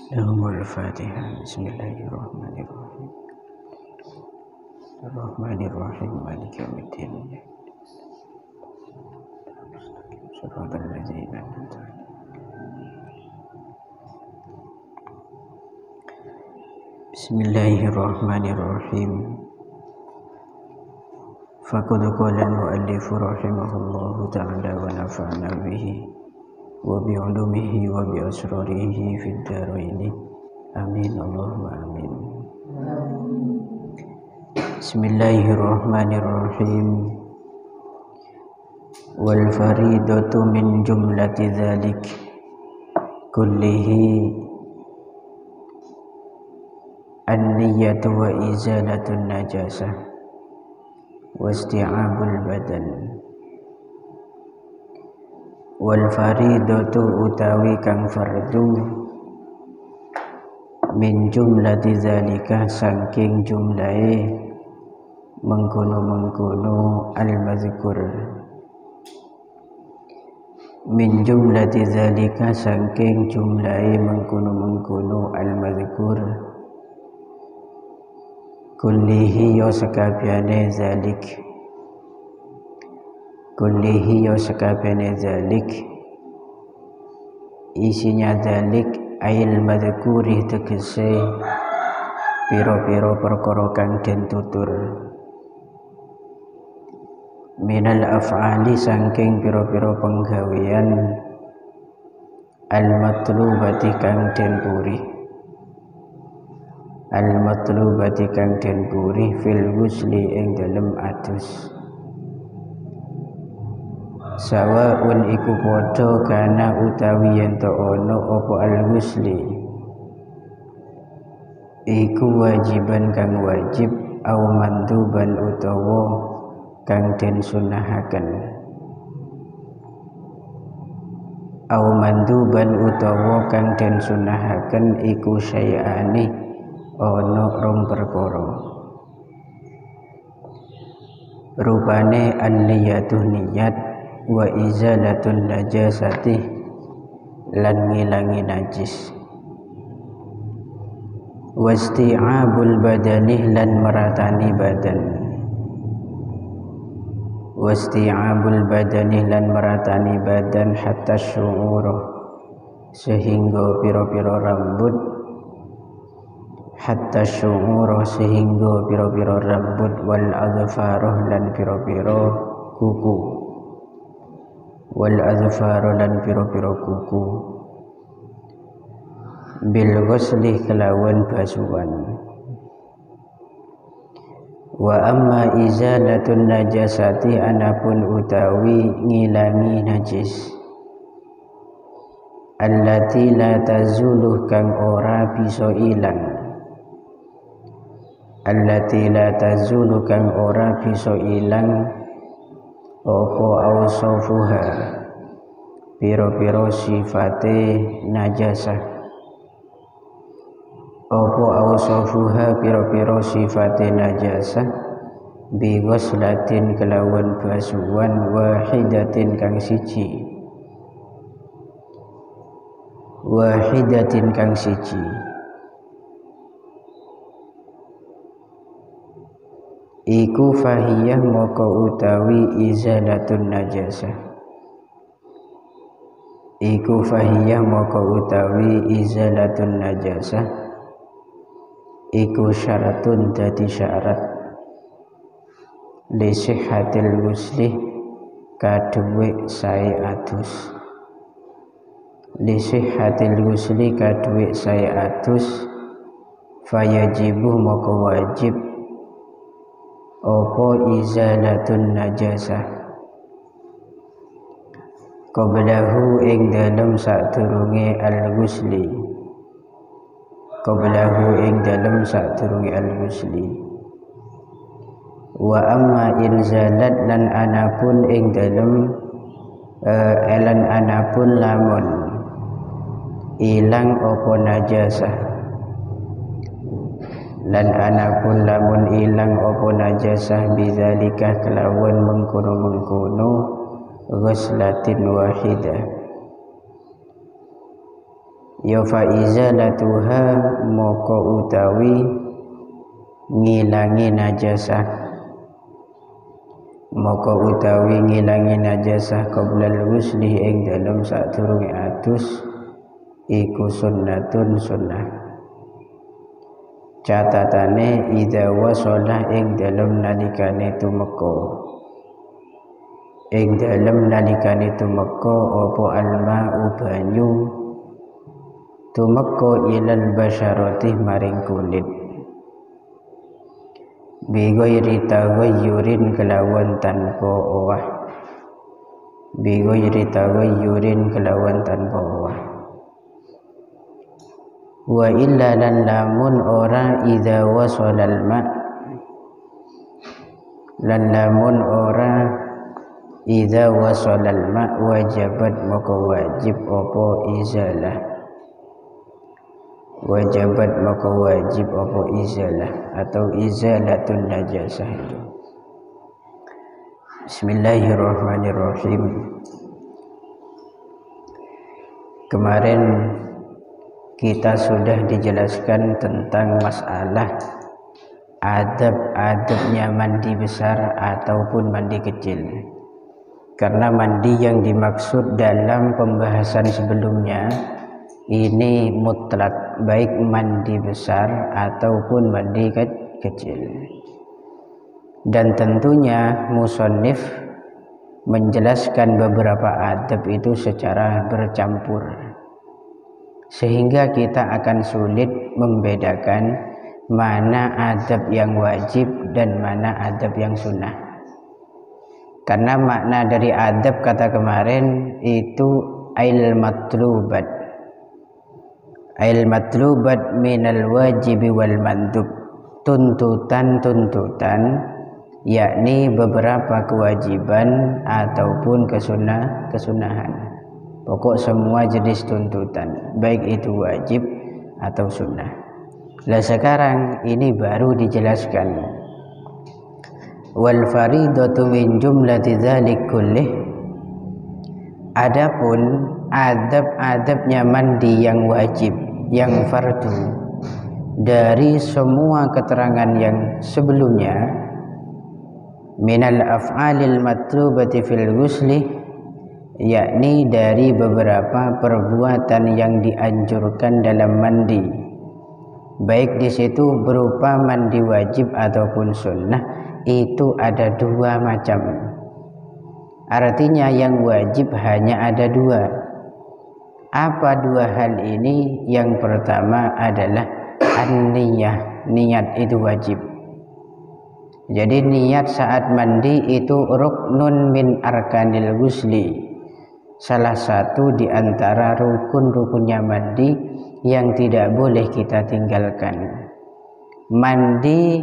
Lahumul Fatihah. Bismillahirrahmanirrahim. Ar-Rahmanirrahim. Maliki yaumiddin. Shiratal ladzina an'amta 'alaihim. Bismillahirrahmanirrahim. Faqad qala al-mu'allif rahimahullahu ta'ala wa nafa'ana bihi wa bi'ulumihi wa bi asrarihi fid dharain. Amin Allahumma amin. Bismillahirrahmanirrahim. Wal faridatu min jumlati dzalik kullihi an-niyyatu wa izalatun najasah wa isti'abul badan. Wal faridatu utawi kang fardu min jumlati zalika saking jumlahe mengkono-mengkono al-mazkur. Min jumlati zalika saking jumlahe mengkono-mengkono al-mazkur kullihi ya sakabehane zalik. Kullihi ya sakabehane zalik isinya zalik ail madhkuri tegese piro-piro perkara kang den tutur minal af'ali saking piro-piro penggawean al matlubati kang den puri al matlubati kang den puri fil ghusli ing dalem adus. Sawaun iku padha kana utawi yen to ana apa al-ghusli iku wajiban kang wajib au manduban utawa kang den sunahaken au manduban utawa kang den sunahaken iku syai'ani ana rong perkara rupane an-niyatu niyat wa izalatun najasati lan ngilangi najis wasti'abul badani lan meratani badan wasti'abul badani lan meratani badan hatta syu'ura sehingga piro-piro rambut hatta syu'ura sehingga piro-piro rambut wal adfaroh lan piro-piro kuku wal azfaru lan piro-piro kuku bil ghusli kelawan basuhan. Wa amma izalatun najasati anapun utawi ngilangi najis allati la tazuluh kang ora bisa ilang allati la tazulu kang ora bisa ilang apa awsafuha piro-piro sifate najasah apa awsafuha piro-piro sifate najasah bi ghuslatin kelawan basuhan wahidatin kang siji wahidatin kang siji iku fahiyah moko utawi izalatun najasah iku fahiyah moko utawi izalatun najasah iku syaratun dadi syarat li sihhatil ghusli kaduwe sae adus li sihhatil ghusli kaduwe sae adus fayajibu moko wajib apa izalatun najasah qablahu ing dalem sadurunge al-ghusli qablahu ing dalem sadurunge al-ghusli wa amma inzalat lan anapun ing dalem elan anapun lamun ilang apa najasah lan anapun lamun ilang apa najasah bidzalika kelawan mengkono-mengkono ghuslatin wahidah ya fa izalatuha moko utawi ngilangi najasah, moko utawi ngilangi najasah qoblal ghusli ing dalem sadurunge atus iku sunnatun sunnah. Catatane idza wasala ing dalem nalikane tumeka, ing dalem nalikane tumeka apa alma'u banyu tumeka ilal basyarati maring kulit bighairi taghayyurin kelawan tanpa owah, bighairi taghayyurin kelawan tanpa owah. Wa illa lan lamun ora idza wasalal ma, lan lamun ora idza wasalal ma wajabat maka wajib apa izalah, wajabat maka wajib apa izalah atau izalatun najasah itu. Bismillahirrahmanirrahim. Kemarin kita sudah dijelaskan tentang masalah adab-adabnya mandi besar ataupun mandi kecil. Karena mandi yang dimaksud dalam pembahasan sebelumnya ini mutlak, baik mandi besar ataupun mandi kecil. Dan tentunya musannif menjelaskan beberapa adab itu secara bercampur, sehingga kita akan sulit membedakan mana adab yang wajib dan mana adab yang sunnah. Karena makna dari adab kata kemarin itu ail matlubat, ail matlubat minal wajibi wal mandub, tuntutan-tuntutan yakni beberapa kewajiban ataupun kesunahan. Pokok semua jenis tuntutan, baik itu wajib atau sunnah. Lah sekarang ini baru dijelaskan. Wal faridatu min jumlati dzalik kullih. Adapun adab-adabnya mandi yang wajib, yang fardu, dari semua keterangan yang sebelumnya, minal af'alil matlubati fil ghusli, yakni dari beberapa perbuatan yang dianjurkan dalam mandi, baik di situ berupa mandi wajib ataupun sunnah, itu ada dua macam. Artinya yang wajib hanya ada dua. Apa dua hal ini? Yang pertama adalah an-niyah, niat itu wajib. Jadi niat saat mandi itu ruknun min arkanil ghusli, salah satu di antara rukun-rukunnya mandi yang tidak boleh kita tinggalkan. Mandi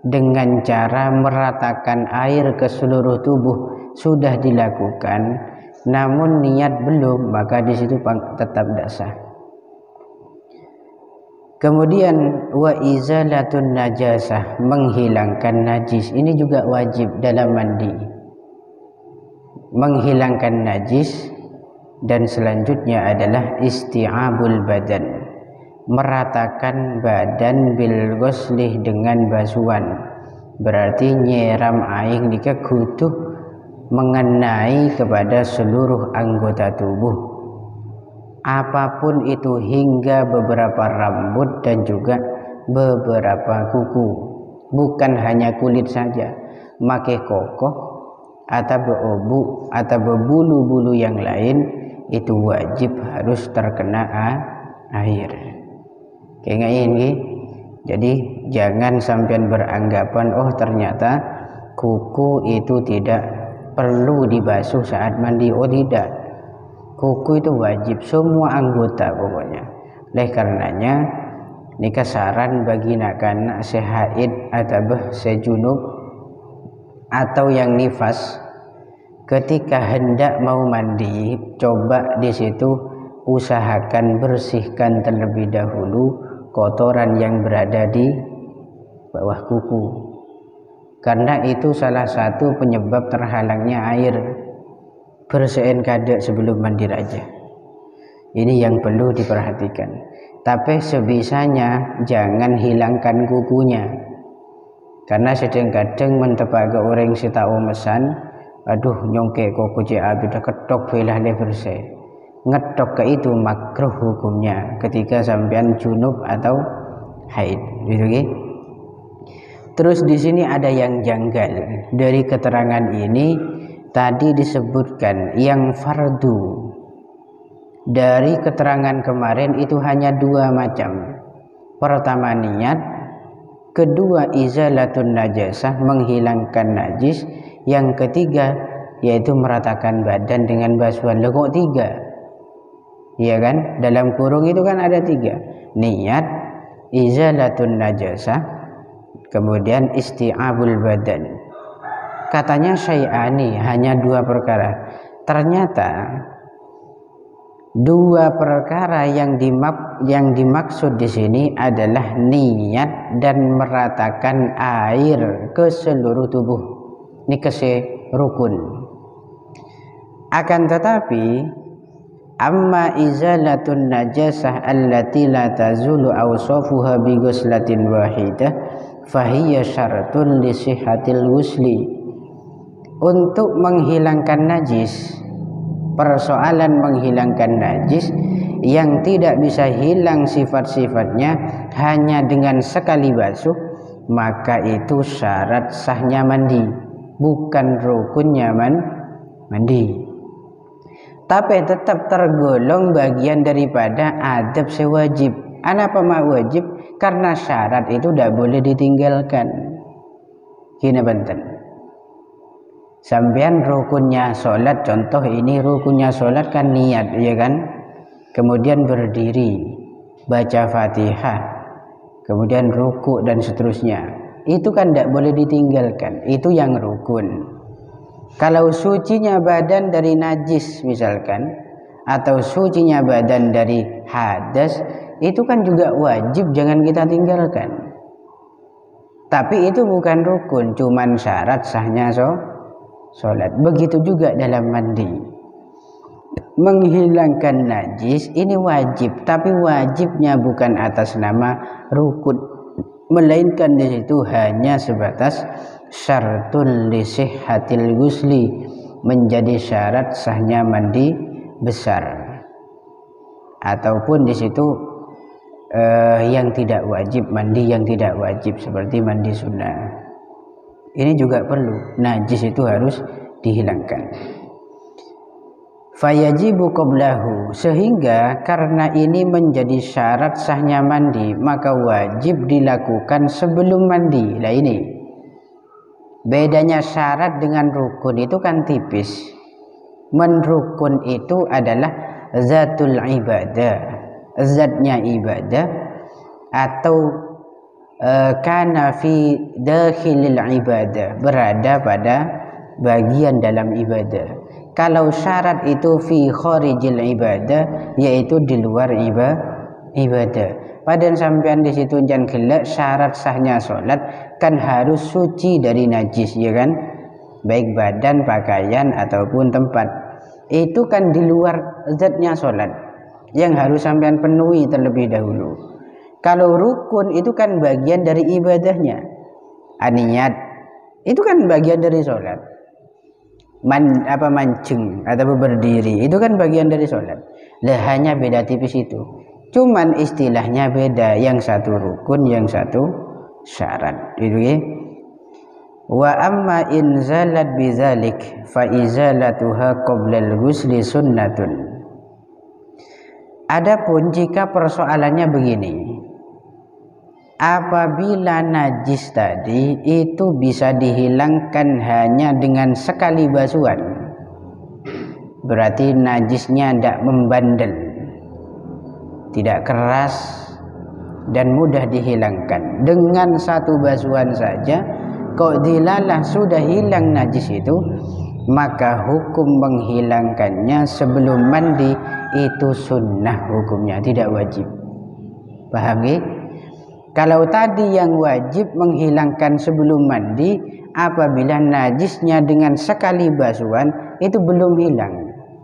dengan cara meratakan air ke seluruh tubuh sudah dilakukan, namun niat belum, maka di situ tetap tidak sah. Kemudian wa izalatun najasah, menghilangkan najis, ini juga wajib dalam mandi. Menghilangkan najis. Dan selanjutnya adalah isti'abul badan, meratakan badan bil ghuslih dengan basuhan, berarti nyiram air nika kudu mengenai kepada seluruh anggota tubuh, apapun itu, hingga beberapa rambut dan juga beberapa kuku, bukan hanya kulit saja, make kokoh atau beobu atau berbulu-bulu yang lain itu wajib harus terkena air. Kayak ini. Jadi jangan sampai beranggapan oh ternyata kuku itu tidak perlu dibasuh saat mandi. Oh tidak, kuku itu wajib, semua anggota pokoknya. Oleh karenanya nikah saran bagi nak-nak sehaid atau sejunub atau yang nifas, ketika hendak mau mandi, coba di situ usahakan bersihkan terlebih dahulu kotoran yang berada di bawah kuku, karena itu salah satu penyebab terhalangnya air. Bersihin kadek sebelum mandi raja. Ini yang perlu diperhatikan. Tapi sebisanya jangan hilangkan kukunya. Karena kadang-kadang mentepaga orang si tahu mesan, aduh nyongke kok kuci abi dah ketok belah le bersih. Ngetok ke itu makruh hukumnya ketika sampean junub atau haid, gitu kan? Terus di sini ada yang janggal dari keterangan ini. Tadi disebutkan yang fardu. Dari keterangan kemarin itu hanya dua macam. Pertama niat, kedua izalatun najasah, menghilangkan najis, yang ketiga yaitu meratakan badan dengan basuhan. Loh kok tiga? Iya kan? Dalam kurung itu kan ada tiga. Niat, izalatun najasah, kemudian isti'abul badan. Katanya syai'ani, hanya dua perkara. Ternyata dua perkara yang dimaksud di sini adalah niat dan meratakan air ke seluruh tubuh. Ini rukun. Akan tetapi amma izalatun najasah allati la tazulu awsafuha bi ghuslatin wahidah fahiya syaratun li sihhatil ghusli. Untuk menghilangkan najis, persoalan menghilangkan najis yang tidak bisa hilang sifat-sifatnya hanya dengan sekali basuh, maka itu syarat sahnya mandi, bukan rukunnya mandi. Tapi tetap tergolong bagian daripada adab sewajib. Kenapa wajib? Karena syarat itu tidak boleh ditinggalkan. Gini benten. Sampean rukunnya sholat, contoh ini rukunnya sholat kan niat, ya kan? Kemudian berdiri, baca Fatihah, kemudian ruku dan seterusnya. Itu kan tidak boleh ditinggalkan. Itu yang rukun. Kalau sucinya badan dari najis misalkan, atau sucinya badan dari hadas, itu kan juga wajib, jangan kita tinggalkan. Tapi itu bukan rukun, cuman syarat sahnya sholat. Begitu juga dalam mandi. Menghilangkan najis ini wajib, tapi wajibnya bukan atas nama rukun, melainkan di situ hanya sebatas syartul li sihhatil ghusli, menjadi syarat sahnya mandi besar. Ataupun di situ yang tidak wajib, mandi yang tidak wajib seperti mandi sunnah. Ini juga perlu, najis itu harus dihilangkan. Fayajibu qablahu, sehingga karena ini menjadi syarat sahnya mandi, maka wajib dilakukan sebelum mandi. Nah ini bedanya syarat dengan rukun itu kan tipis. Menrukun itu adalah zatul ibadah, zatnya ibadah, atau kana fi dakhilil ibadah, berada pada bagian dalam ibadah. Kalau syarat itu fi kharijil ibadah, yaitu di luar ibadah. Padahal sampean di situ jangan gelak, syarat sahnya sholat kan harus suci dari najis, ya kan? Baik badan, pakaian ataupun tempat. Itu kan di luar zatnya sholat yang harus sampean penuhi terlebih dahulu. Kalau rukun itu kan bagian dari ibadahnya. Niat itu kan bagian dari sholat. Mancing atau berdiri itu kan bagian dari sholat. Lah hanya beda tipis itu. Cuman istilahnya beda. Yang satu rukun, yang satu syarat. Itu ya. Wa amma in zalat bidzalik fa izalatuha qabla al-ghusli sunnatun. Adapun jika persoalannya begini, apabila najis tadi itu bisa dihilangkan hanya dengan sekali basuhan, berarti najisnya tidak membandel, tidak keras dan mudah dihilangkan. Dengan satu basuhan saja, kok dilalah sudah hilang najis itu, maka hukum menghilangkannya sebelum mandi itu sunnah hukumnya, tidak wajib. Paham ya? Kalau tadi yang wajib menghilangkan sebelum mandi, apabila najisnya dengan sekali basuhan itu belum hilang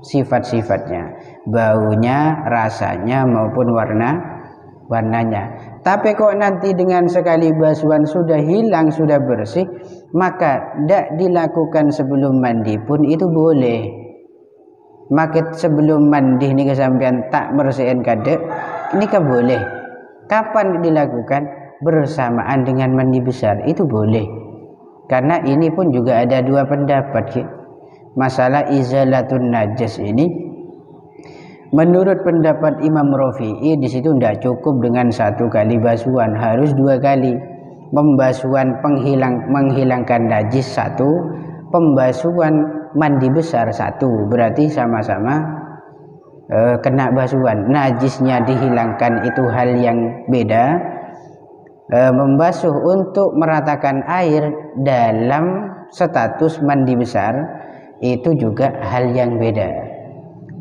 sifat-sifatnya, baunya, rasanya maupun warnanya. Tapi kok nanti dengan sekali basuhan sudah hilang, sudah bersih, maka tidak dilakukan sebelum mandi pun itu boleh. Maka sebelum mandi ini kesampian tak bersihin kadek, ini kan boleh. Kapan dilakukan? Bersamaan dengan mandi besar, itu boleh. Karena ini pun juga ada dua pendapat. Masalah izalatun najas ini, menurut pendapat Imam Rafi'i di situ tidak cukup dengan satu kali basuhan, harus dua kali. Pembasuhan menghilangkan najis satu, pembasuhan mandi besar satu, berarti sama-sama kena basuhan. Najisnya dihilangkan itu hal yang beda. Membasuh untuk meratakan air dalam status mandi besar itu juga hal yang beda.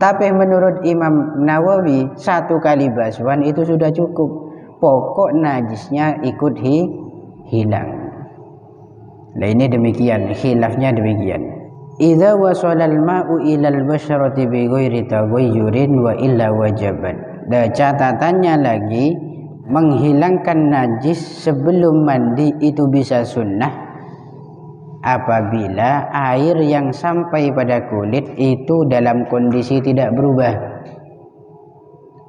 Tapi menurut Imam Nawawi satu kali basuhan itu sudah cukup, pokok najisnya ikut hilang. Nah ini demikian, khilafnya demikian. Idza wasala al-ma'u ila al-basharati bi ghairi taghayyurin wa illa wajaban. Dan catatannya lagi, menghilangkan najis sebelum mandi itu bisa sunnah apabila air yang sampai pada kulit itu dalam kondisi tidak berubah,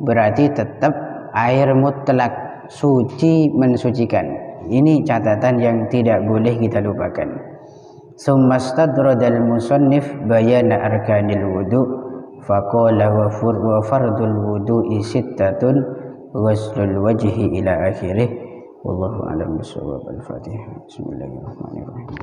berarti tetap air mutlak, suci, mensucikan. Ini catatan yang tidak boleh kita lupakan. Summa stadradal musannif bayana arkanil wudu faqala wa fardul wudu'i sittatun ghuslul wajhi ila akhirih. Wallahu a'lam bishawab. Al-Fatihah. Bismillahirrahmanirrahim.